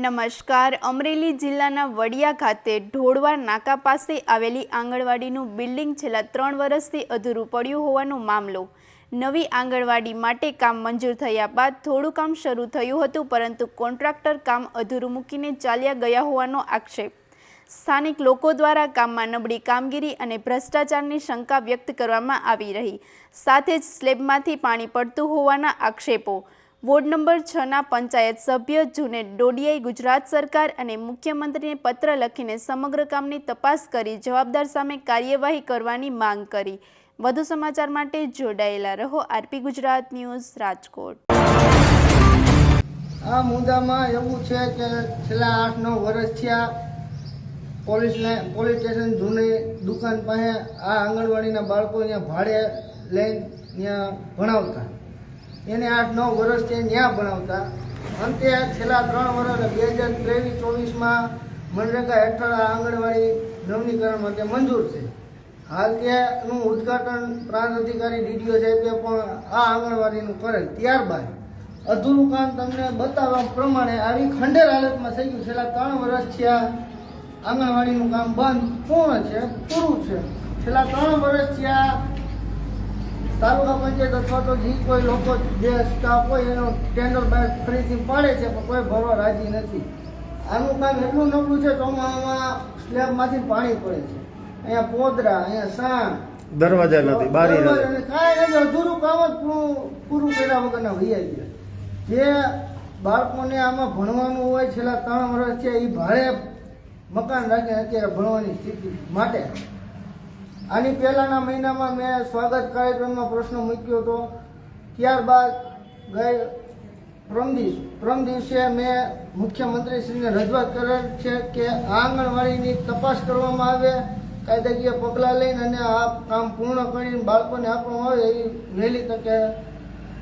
નમસ્કાર. અમરેલી જિલ્લાના વડિયા ખાતે ઢોળવા નાકા પાસે આવેલી આંગણવાડીનું બિલ્ડિંગ છેલ્લા 3 વર્ષથી અધૂરું પડ્યું હોવાનો મામલો. નવી આંગણવાડી માટે કામ મંજૂર થયા બાદ થોડું કામ શરૂ થયું હતું, પરંતુ કોન્ટ્રાક્ટર કામ અધૂરું મૂકીને ચાલ્યા ગયા હોવાનો આક્ષેપ. સ્થાનિક લોકો દ્વારા કામમાં નબળી કામગીરી અને ભ્રષ્ટાચારની શંકા વ્યક્ત કરવામાં આવી રહી, સાથે જ સ્લેબમાંથી પાણી પડતું હોવાના આક્ષેપો. વોર્ડ નંબર 6ના પંચાયત સભ્ય જુનેદ ડોડિયાએ ગુજરાત સરકાર અને મુખ્યમંત્રીને પત્ર લખીને સમગ્ર કામની તપાસ કરી જવાબદાર સામે કાર્યવાહી કરવાની માંગ કરી. વધુ સમાચાર માટે જોડાયેલા રહો આરપી ગુજરાત ન્યૂઝ, રાજકોટ. આ મુદ્દામાં એવું છે કે છેલ્લા 8-9 વર્ષ થયા પોલીસ સ્ટેશન જૂની દુકાન પાસે આ આંગણવાડીના બાળકો અહીંયા ભાડે લઈને ત્યાં ભણાવતા. એને 8-9 વર્ષથી ત્યાં ભણાવતા. અંતે છેલ્લા 3 વર્ષ 2023-24માં મનરેગા હેઠળ આ આંગણવાડી નવીનીકરણ માટે મંજૂર છે. હાલ તેનું ઉદ્ઘાટન પ્રાંત અધિકારી ડીડીઓ સાહેબે પણ આ આંગણવાડીનું કરેલ. ત્યારબાદ અધૂરું કામ તમને બતાવવા પ્રમાણે આવી ખંડેર હાલતમાં થઈ ગયું. છેલ્લા 3 વર્ષથી આ આંગણવાડીનું કામ બંધ પૂર્ણ છે, પૂરું છે. છેલ્લા 3 વર્ષથી આ તાલુકા પંચાયત અથવા તો જે કોઈ લોકો જે સ્ટાફ હોય એનો ટેન્ડર બહાર ફરીથી પાડે છે, પણ કોઈ ભરવા રાજી નથી. આનું કામ એટલું નબળું છે, ચોમાસામાં સ્લેબમાંથી પાણી પડે છે. અહીંયા પોદરા, અહીંયા સાણ, દરવાજા નથી, બારી નથી, કાંઈ અધૂરું કામ જ પૂરું કર્યા વગરના વૈયા ગયા. જે બાળકોને આમાં ભણવાનું હોય છેલ્લા 3 વર્ષ છે, એ ભાડે મકાન રાખીને અત્યારે ભણવાની સ્થિતિ માટે આની પહેલાના મહિનામાં મેં સ્વાગત કાર્યક્રમમાં પ્રશ્ન મૂક્યો હતો. ત્યારબાદ પ્રમ દિવસે મેં મુખ્યમંત્રીશ્રીને રજૂઆત કરેલ છે કે આ આંગણવાડીની તપાસ કરવામાં આવે, કાયદાકીય પગલાં લઈને અને આ કામ પૂર્ણ કરીને બાળકોને આપવામાં આવે એ વહેલી તકે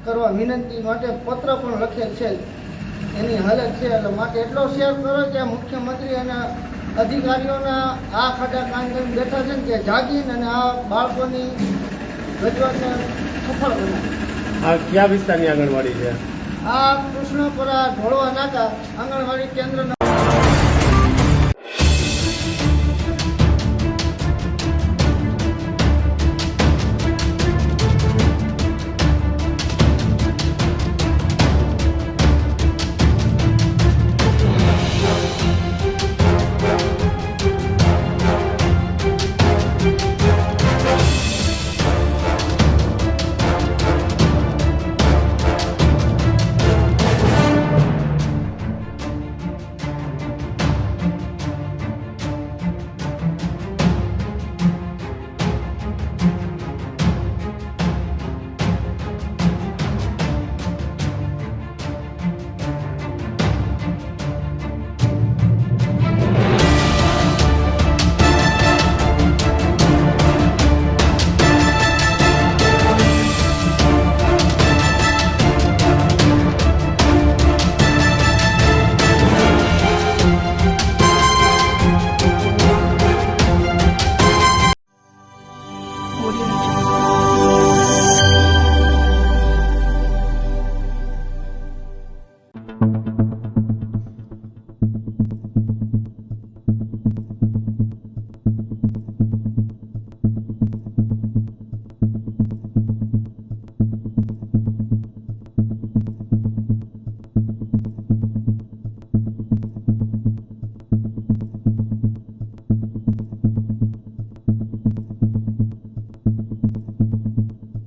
કરવા વિનંતી માટે પત્ર પણ લખેલ છે. એની હાલત છે એટલે માટે એટલો શેર કરો કે મુખ્યમંત્રી અને અધિકારીઓના આ ખાડા કામ કરીને બેઠા છે ને કે જાગીને અને આ બાળકોની રજૂઆતને સફળ બનાવે. આ કયા વિસ્તારની આંગણવાડી છે? આ કૃષ્ણપુરા ઢોળવા નાકા આંગણવાડી કેન્દ્ર